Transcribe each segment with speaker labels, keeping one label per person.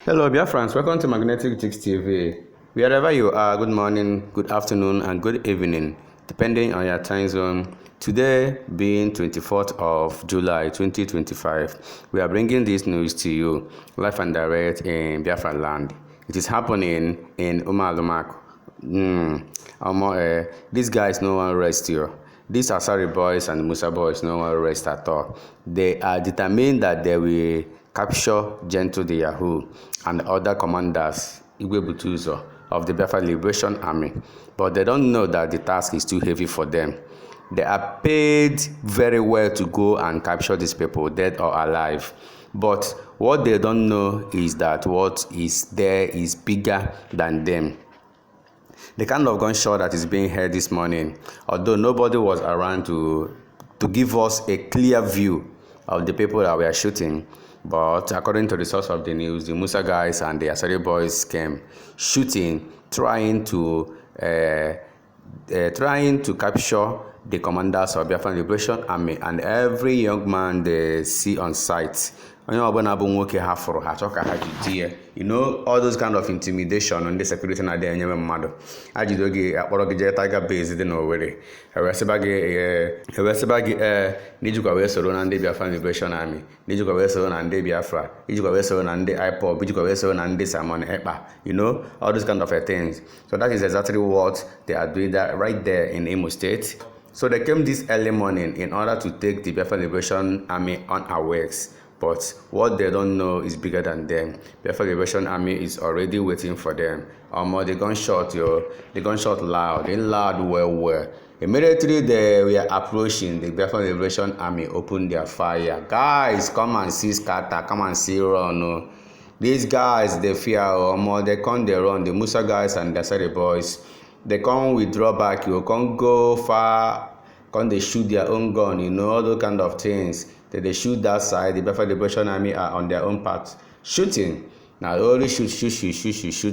Speaker 1: Hello, Biafrans. Welcome to Magnetic Chicks TV. Wherever you are, good morning, good afternoon, and good evening, depending on your time zone. Today, being 24th of July 2025, we are bringing this news to you live and direct in Biafra land. It is happening in Umalumak. These guys, no one rest here. These Asari boys and Musa boys, no one rest at all. They are determined that they will capture Gentle the Yahoo and other commanders, Igwe Butuzor, of the Biafra Liberation Army. But they don't know that the task is too heavy for them. They are paid very well to go and capture these people, dead or alive. But what they don't know is that what is there is bigger than them. The kind of gunshot that is being heard this morning, although nobody was around to give us a clear view of the people that we are shooting, but according to the source of the news, the Musa guys and the Asari boys came shooting, trying to capture the commanders of Biafran Liberation Army, and every young man they see on sight. You know, all those kind of intimidation on the security na dey enyewe mmadu ajido gi akporo gi je tiger base dị n'Owerri eweseba gi n'ijikwa wee soro na ndị Biafran Liberation Army, n'ijikwa wee soro na ndị Biafra, ijikwa wee soro na ndị IPOB, ijikwa wee soro na ndị Simon Ekpa, all those kind of things. So that is exactly what they are doing that right there in Imo State. So they came this early morning in order to take the Biafran Liberation Army unawares. But what they don't know is bigger than them. Biafra Liberation Army is already waiting for them. The gunshot, the gunshot loud, they loud well. Immediately they were approaching, the Biafra Liberation Army opened their fire. Guys, come and see scatter, come and see run. These guys, they fear, they come, they run. The Musa guys and the Asari boys, they come withdraw back, you can't go far, come they shoot their own gun, all those kind of things. They shoot that side, the Biafra Liberation Army are on their own path, shooting. Now they only shoot,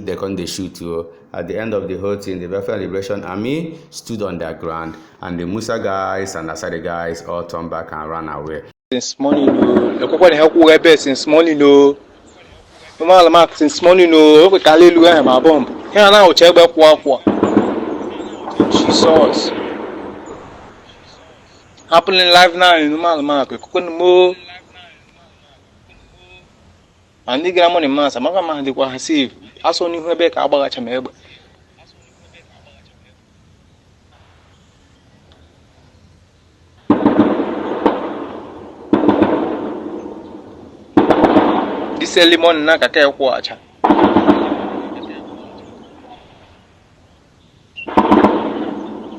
Speaker 1: they can't shoot you. At the end of the whole thing, the Biafra Liberation Army stood on their ground, and the Musa guys and Asari guys all turned back and ran away.
Speaker 2: Since morning, since morning, since morning, Jesus. Happening live now in normal market. Kukunmo. And the grammar in Massa, Mama, they were received. As only Rebecca about Chamber. This early morning, Naka watch.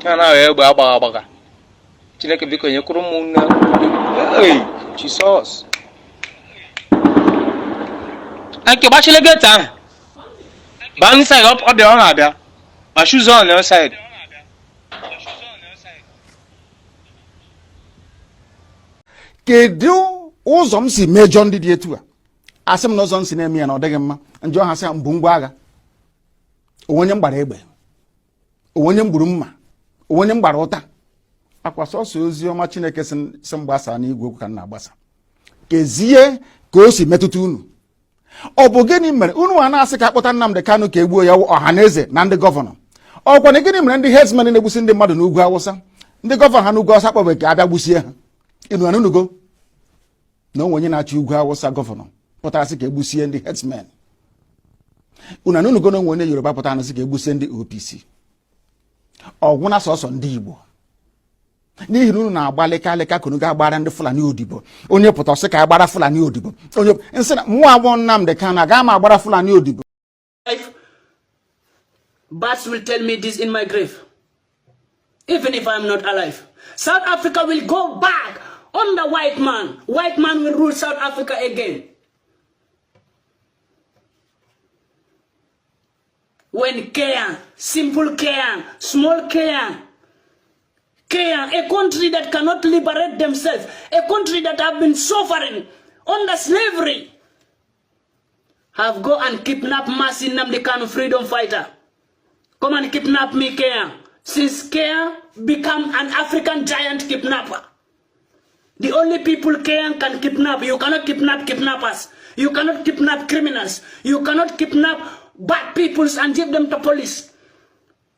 Speaker 2: Can I ever about Chineke biko nyekuru mu hey Jesus ake ba chile geta ba inside up the on abia my shoes on the outside
Speaker 3: kedu ụzọ m si mejọ ndị dị etu a asị m na ụzọ m si na-eme ya na ọ dịghị mma njọ ha sị mbụ ngwa agha onye mgbara egbe onye mgburu mma onye mgbara ụta akwa sọsọ ozi ọma Chineke si mgbasa n'igwe okwu ka na-agbasa kezie ka o si metụta unu. Ọ bụ gịnị mere unu a na-asị ka akpọta Nnamdi Kanu ka egbuo ya ọhaneze na ndị gọvanọ? Ọkwa na gịnị mere ndị herdsmen na-egbusi ndị mmadụ n'ugwu Awụsa, ndị gọvanọ ha n'ugwu Awụsa kpọbe ka abịa gbusie ha? Inu anunugo na onwe onye na-achị ugwu Awụsa gọvanọ pụtara sị ka egbusie ndị herdsmen. Unu anunugo na onwe onye Yoruba pụtara sị ka egbusie ndị OPC. Ọgwụ na sọsọ ndị Igbo n'ihi na unu na-agbalị ka kunu ga-agbara ndị Fulani odibo. Onye pụta sị ka agbara Fulani odibo. Onye nsị na mụ abụọ Nnamdi Kanu aga m agbara Fulani odibo.
Speaker 4: Bats will tell me this in my grave, even if I am not alive. South Africa will go back under white man. White man will rule South Africa again. When care, simple care, small care, a country that cannot liberate themselves, a country that have been suffering under slavery, have go and kidnap Mercy Nnamdi Kanu, freedom fighter. Come and kidnap me, Kea. Since Kea become an African giant kidnapper. The only people Kenyan can kidnap. You cannot kidnap kidnappers. You cannot kidnap criminals. You cannot kidnap bad peoples and give them to police.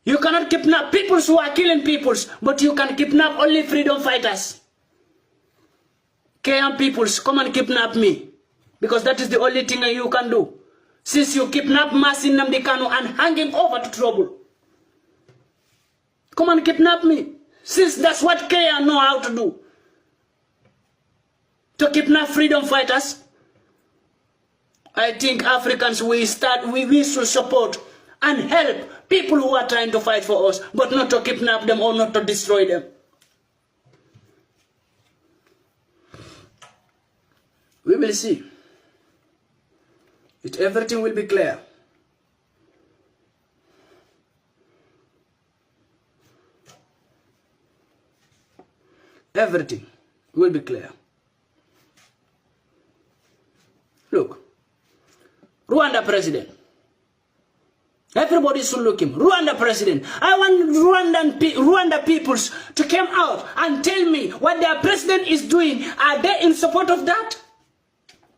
Speaker 4: You cannot kidnap peoples who are killing peoples, but you can kidnap only freedom fighters. Kenyan peoples, come and kidnap me, because that is the only thing you can do. Since you kidnap Mercy Nnamdi Kanu and hang him over to trouble. Come and kidnap me, since that's what Kenyan know how to do. To kidnap freedom fighters. I think Africans, we should support and help people who are trying to fight for us, but not to kidnap them or not to destroy them. We will see. Everything will be clear. Everything will be clear. Look, Rwanda president. Everybody should look him. Rwanda president. I want Rwanda peoples to come out and tell me what their president is doing. Are they in support of that?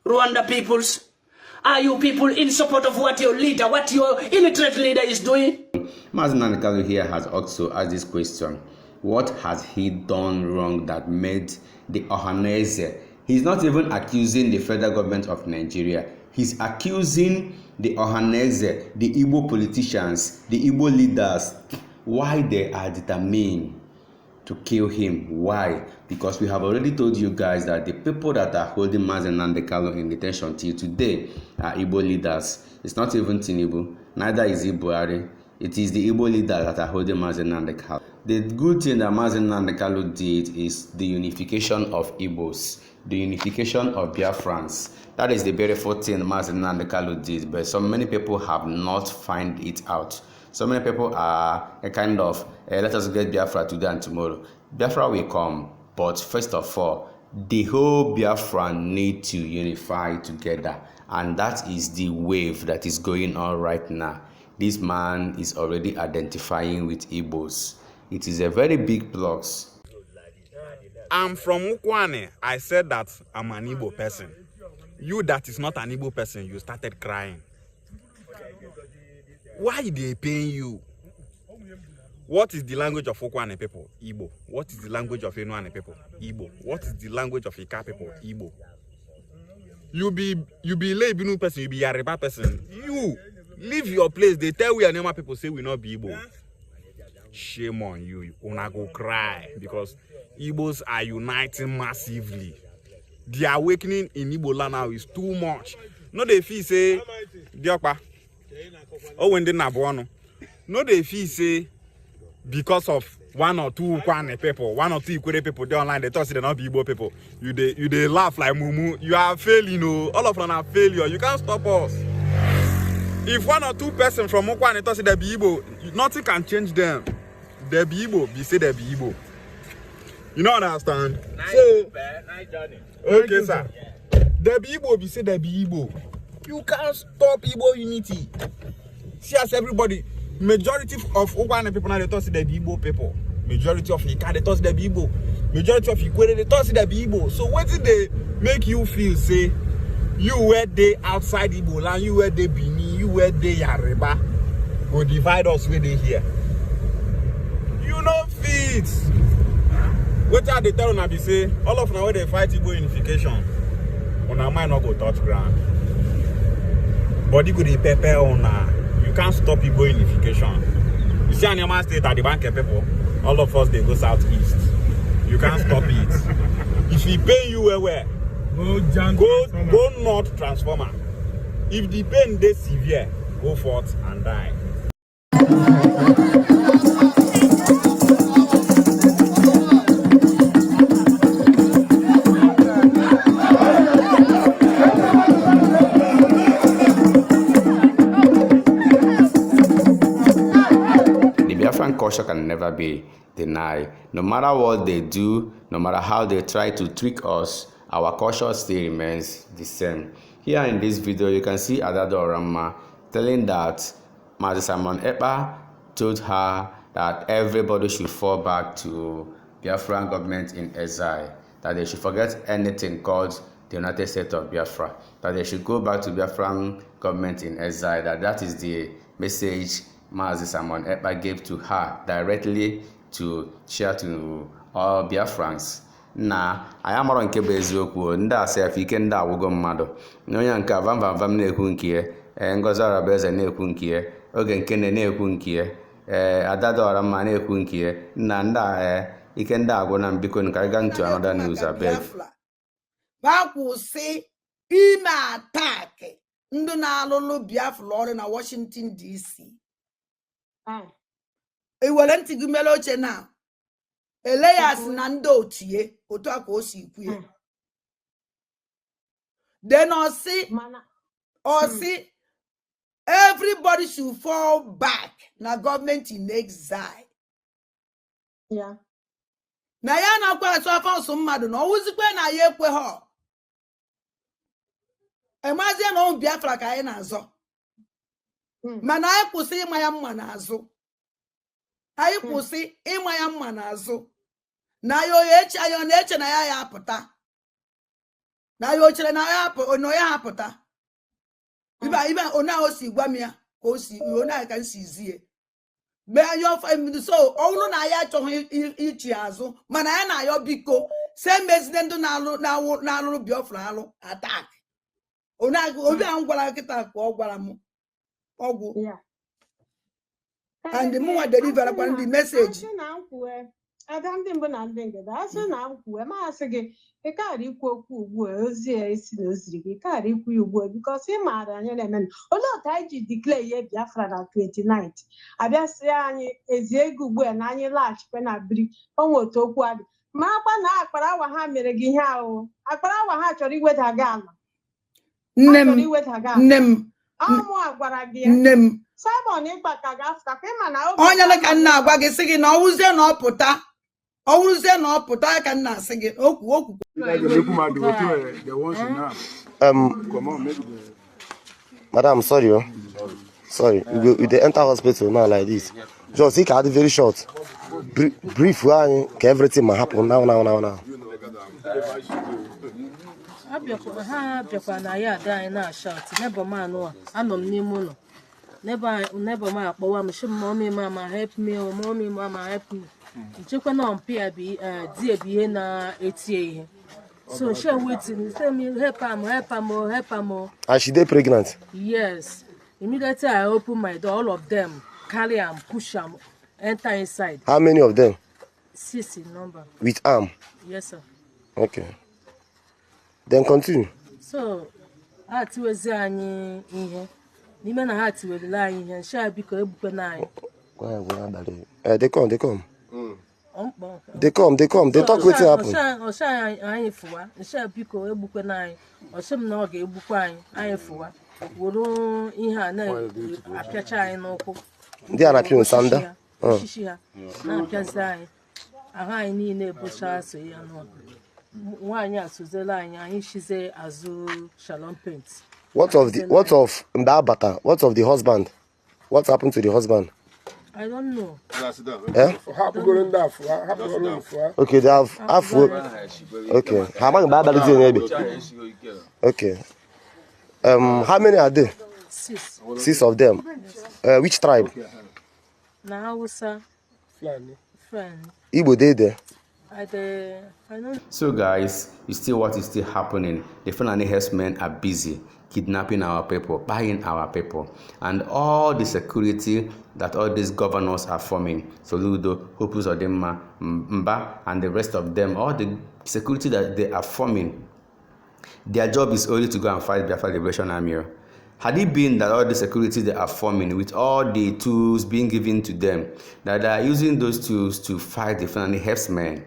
Speaker 4: Rwanda peoples, are you people in support of what your leader, what your illiterate leader is doing?
Speaker 1: Mazi Nnamdi Kanu here has also asked this question. What has he done wrong that made the Ohanese? He's not even accusing the federal government of Nigeria. He's accusing the Ohanese, the Igbo politicians, the Igbo leaders, why they are determined to kill him. Why? Because we have already told you guys that the people that are holding Mazi Nnamdi Kanu in detention till today are Igbo leaders. It's not even Tinubu, neither is it Buhari. It is the Igbo leaders that are holding Mazi Nnamdi Kanu. The good thing that Mazi Nnamdi Kanu did is the unification of Igbos, the unification of Biafrans. That is the beautiful thing Mazi Nnamdi Kanu did, but so many people have not found it out. So many people are a kind of, let us get Biafra today and tomorrow. Biafra will come, but first of all, the whole Biafra need to unify together. And that is the wave that is going on right now. This man is already identifying with Igbos. It is a very big plus.
Speaker 5: I'm from Ukwane. I said that I'm an Igbo person. You that is not an Igbo person, you started crying. Why they paying you? What is the language of Ukwane people? Igbo. What is the language of Enuane people? Igbo. What is the language of Ika people? Igbo. You be Lebinu person, you be Yoruba person. You leave your place. They tell we Anema people say we not be Igbo. Shame on you. Una go cry because Igbos are uniting massively. The awakening in Igbo land now is too much. No, they feel say, Diokpa. Oh, when they nabuano. No, they feel say because of one or two Ukwane people, one or two Ikwere people they online, they thought they not be Igbo people. You they laugh like mumu. You are failing, you know. All of them are failure. You can't stop us. If one or two person from Ukwane thought they be Igbo, nothing can change them. They be Igbo, be say they be Igbo. You don't understand? So, okay, sir. They be Igbo, be say they be Igbo. You can't stop Igbo unity. See as everybody, majority of Ukwane people now they thought they be Igbo people. Majority of Ika they thought they be Igbo. Majority of Ikwere they thought they be Igbo. So what did they make you feel? Say you were they outside Igbo land, you were they Bini, you were they Yoruba, go divide us where they here. You know fit. What are they telling us? Say all of now where they fight Igbo unification, on our mind not go touch ground. Body go dey pepper on you can't stop Igbo unification. You see Anyaman State at the bank of people, all of us they go southeast. You can't stop it. If he pay you where go north transformer. If the pain is severe, go forth and die.
Speaker 1: Culture can never be denied. No matter what they do, no matter how they try to trick us, our culture still remains the same. Here in this video, you can see Adado Orama telling that Mazi Simon Ekpa told her that everybody should fall back to Biafran government in exile. that they should forget anything called the United States of Biafra, that they should go back to Biafran government in exile, that is the message Mazi Simon Ekpa gave to her directly to share to all Biafrans. Na anyị amarọ nke bụ eziokwu ndị asị ike ndị agwụgo mmadụ na onye nke vam na-ekwu nke ya Ngozi Arabeze na-ekwu nke ya oge nke na-ekwu nke ya Adadora mma na-ekwu nke ya na ndị ike ndị agwụ na mbiko nke gaa into another news abeg
Speaker 6: bakwụsị ime ataki ndị na-alụlụ Biafra ọrụ na Washington DC ewere ntị gị mere oche na Elias na ndị otie otu a ka o si ikwu ya then osi everybody should fall back na government in exile na ya na-akwa asụ afọ nsọ mmadụ na ọwụzikwe na ya ekwe ha emazie na ọhụ Biafra ka anyị na-azọ mana anyị kwụsị ịma ya mma n'azụ anyị kwụsị ịma ya mma n'azụ na ya na-eche na ya apụta na ya ochere na ya hapụta ibe onye ahụ si gwa m ya ka o si onye ahụ ka m si zie so ọnwụrụ na ya achọghị ichi azụ mana ya na-ayọ biko se mezide ndị na-alụrụ Biafra alụ atak onye ahụ gwara nkịta ka ọ gwara m ọgwụ and mụnwa deliver kwa ndị meseji
Speaker 7: ada ndị mbụ na ndị ngede asị na nkwuwe masị gị ịkara ikwu okwu ugbu a ozi ya isi na oziri gị ịkara ikwu ya ugbu a bikos ị maara anyị na-eme olee otu anyị ji declare ihe Biafra na 29 abịasị anyị ezi ego ugbu a na anyị laghachikwa na biri onwe otu okwu adị ma akpa na akpara awa ha mere gị ihe ahụ akpara awa ha chọrọ iweda gị ala
Speaker 6: nne m
Speaker 7: amụ agwara gị
Speaker 6: nne m
Speaker 7: Simon ịgba ka ga-afụta ka ịma na
Speaker 6: onye na ka nna agwa gị sị gị na ọwụzie na ọ pụta ka nna asị gị okwu
Speaker 8: Madam, sorry. Sorry, we dey enter hospital now like this. Just think I very short. Brief one, everything might happen now.
Speaker 9: Ha bịakwa na ya ada anyị na-ashout never man anọ m n'ime ụlọ never man akpọwa m shi mommy mama help me mommy mama help me nchekwa na mpia bi die bi ihe na-etie ihe so she waiting say me help am.
Speaker 8: And she dey pregnant?
Speaker 9: Yes. Immediately I open my door, all of them carry am, push am, enter inside.
Speaker 8: How many of them?
Speaker 9: 6 in number.
Speaker 8: With arm?
Speaker 9: Yes, sir.
Speaker 8: Okay. Then continue.
Speaker 9: So, ha tiwezi anyị ihe. N'ime na ha tiweli anyị ihe, nsha biko ebukwe na anyị.
Speaker 8: They come. They come. They talk wetin happen.
Speaker 9: Osha anyị fụwa, nsha biko ebukwe na anyị. Osim na ọ ga-egbukwa anyị fụwa. Wuru ihe a na-apịacha anyị n'ụkwụ.
Speaker 8: Ndị a na-apịa nsanda.
Speaker 9: Oshishi ha na-apịazi anyị. Ahụ anyị niile ebucha so ya n'ụkwụ. Nwaanyị asụzela anyị shize azụ shalom paint.
Speaker 8: What of Ndabata? What of the husband? What happened to the husband?
Speaker 9: I don't know.
Speaker 8: Eh? Okay, they have half. Okay. How many? Okay. How many are there?
Speaker 9: 6.
Speaker 8: 6 of them. Which tribe?
Speaker 9: Na Hausa. Friend.
Speaker 8: Igbo there.
Speaker 9: I know.
Speaker 1: So guys, you see what is still happening. The Fulani herdsmen are busy kidnapping our people, buying our people, and all the security that all these governors are forming, Soludo, Hopus Odema, Mba, and the rest of them, all the security that they are forming, their job is only to go and fight Biafra Liberation Army. Had it been that all the security they are forming with all the tools being given to them, that they are using those tools to fight the Fulani herdsmen,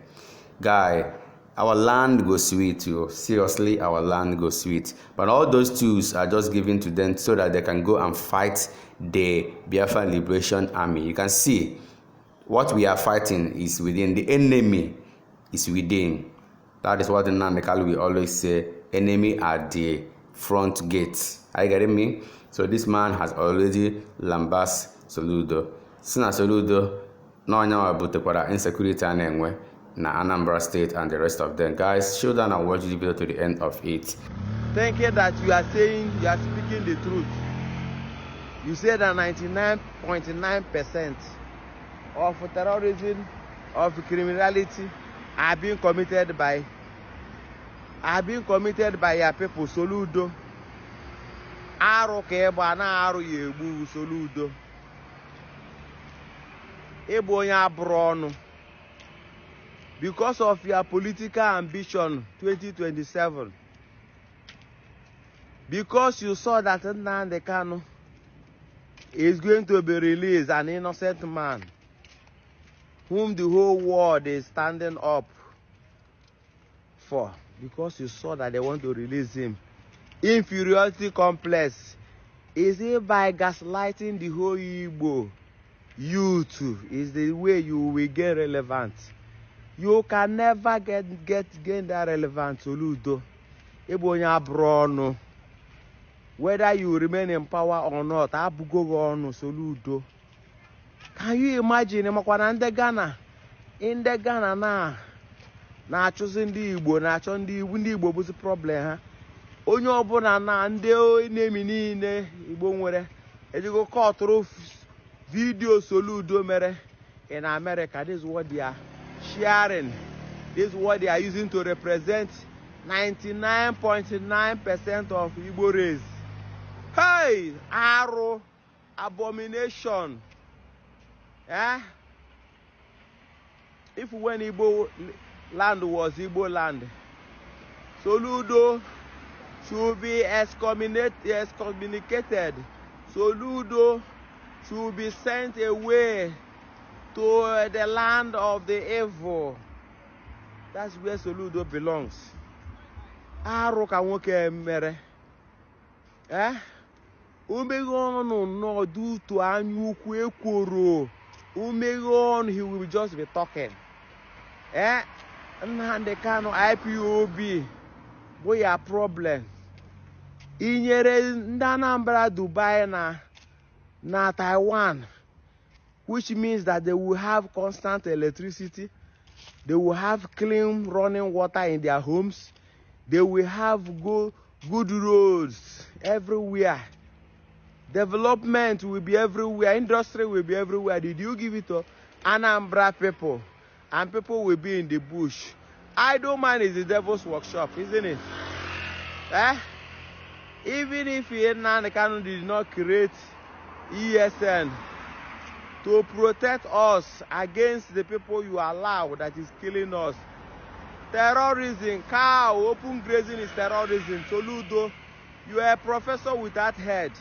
Speaker 1: guy, our land goes sweet, yo. Seriously, our land goes sweet. But all those tools are just given to them so that they can go and fight the Biafra Liberation Army. You can see what we are fighting is within. The enemy is within. That is what the Nandekal will always say. Enemy at the front gate. Are you getting me? So this man has already lambast Soludo. Since Soludo, no one butekwara insecurity and Anambra State and the rest of them. Guys, show down and watch the video to the end of it.
Speaker 10: Thinking that you are saying, you are speaking the truth. You say that 99.9% of terrorism, of criminality are being committed by your people. Soludo. Arụ ka ebe a na-arụ ya egbu Soludo. Ebe onye abụrụ ọnụ. Because of your political ambition 2027. Because you saw that Nnamdi Kanu is going to be released, an innocent man whom the whole world is standing up for. Because you saw that they want to release him. Inferiority complex. Is it by gaslighting the whole Igbo youth is the way you will get relevant? You can never gain that relevant, Soludo. Whether you remain in power or not, Soludo. Can you imagine in the Ghana na choosing the Igbo, na choosing the Igbo was a problem, onye ọbụla na ndị enemi niile Igbo nwere ejigo court through video Soludo mere in America. This is what they are sharing. This is what they are using to represent 99.9% of Igbo race. Hey, arrow, abomination. If when Igbo land was Igbo land, Soludo should be excommunicated. Soludo should be sent away to the land of the evil. That's where Soludo belongs. Aruka nwoke mere. Umegonu no do to anyukwu ekworo. Umegonu, he will just be talking. Nnamdi Kanu IPOB. Boy, a problem. Inyere ndị Anambra Dubai na Taiwan, which means that they will have constant electricity, they will have clean running water in their homes, they will have good roads everywhere, development will be everywhere, industry will be everywhere. Did you give it to Anambra people? And people will be in the bush. Idle man is the devil's workshop, isn't it? Even if Nnamdi Kanu did not create ESN to protect us against the people you allow that is killing us. Terrorism, cow, open grazing is terrorism. Soludo, you are a professor without head.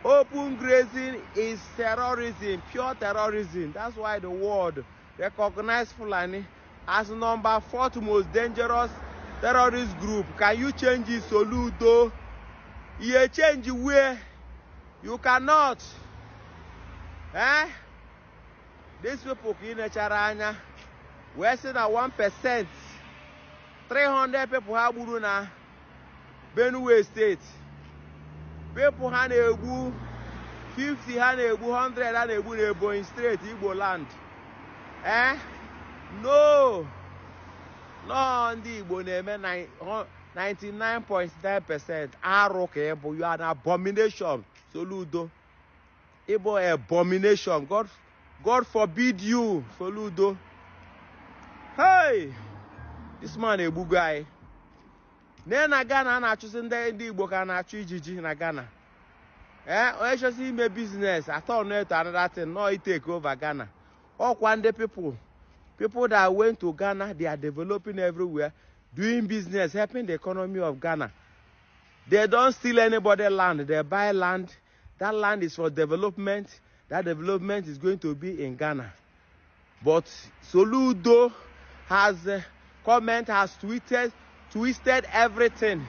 Speaker 10: Open grazing is terrorism, pure terrorism. That's why the world recognized Fulani as number 4th most dangerous terrorist group. Can you change it, Soludo? You change where you cannot. These people in Charanya, we're saying at 1%. 300 people have Buruna, Benue State. People have 50, 100, and Ebonyi State, Igbo land. No. No, ndị Igbo na-eme 99.9%. Arụ ka Igbo, you are an abomination, Soludo. Igbo abomination. God forbid you, Soludo. Hey, this man a big guy. Na Ghana na-achụsị ndị Igbo ka na-achụ ijiji na Ghana. Onye chọsị ime business, atọ no to another thing, no it take over Ghana. Ọkwa ndị people that went to Ghana, they are developing everywhere, doing business, helping the economy of Ghana. They don't steal anybody's land. They buy land. That land is for development. That development is going to be in Ghana. But Soludo has twisted everything.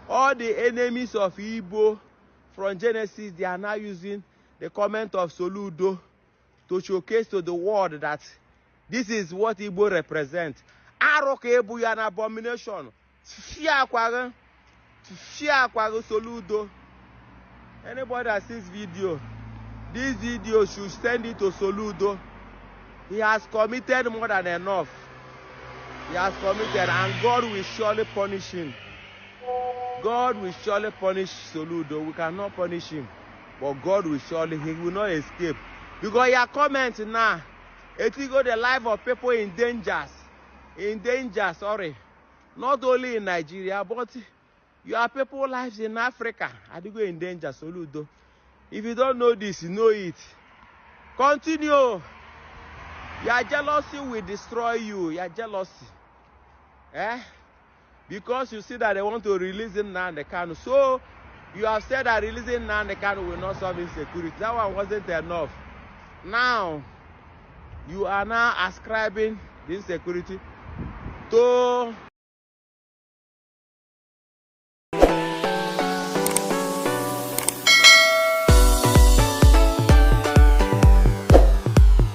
Speaker 10: All the enemies of Igbo from Genesis, they are now using the comment of Soludo to showcase to the world that this is what Igbo represents. Aroke Igbo, you are an abomination. Fear Soludo. Anybody that sees this video should send it to Soludo. He has committed more than enough. He has committed, and God will surely punish him. God will surely punish Soludo. We cannot punish him, but God will surely, he will not escape. Because your comment now, it will go the life of people in danger, sorry. Not only in Nigeria, but your people lives in Africa are go in danger, Soludo. If you don't know this, you know it. Continue. Your jealousy will destroy you. Your jealousy. Because you see that they want to release him now and they can. So you have said that releasing now and they can will not solve insecurity. That one wasn't enough. Now you are now ascribing the insecurity to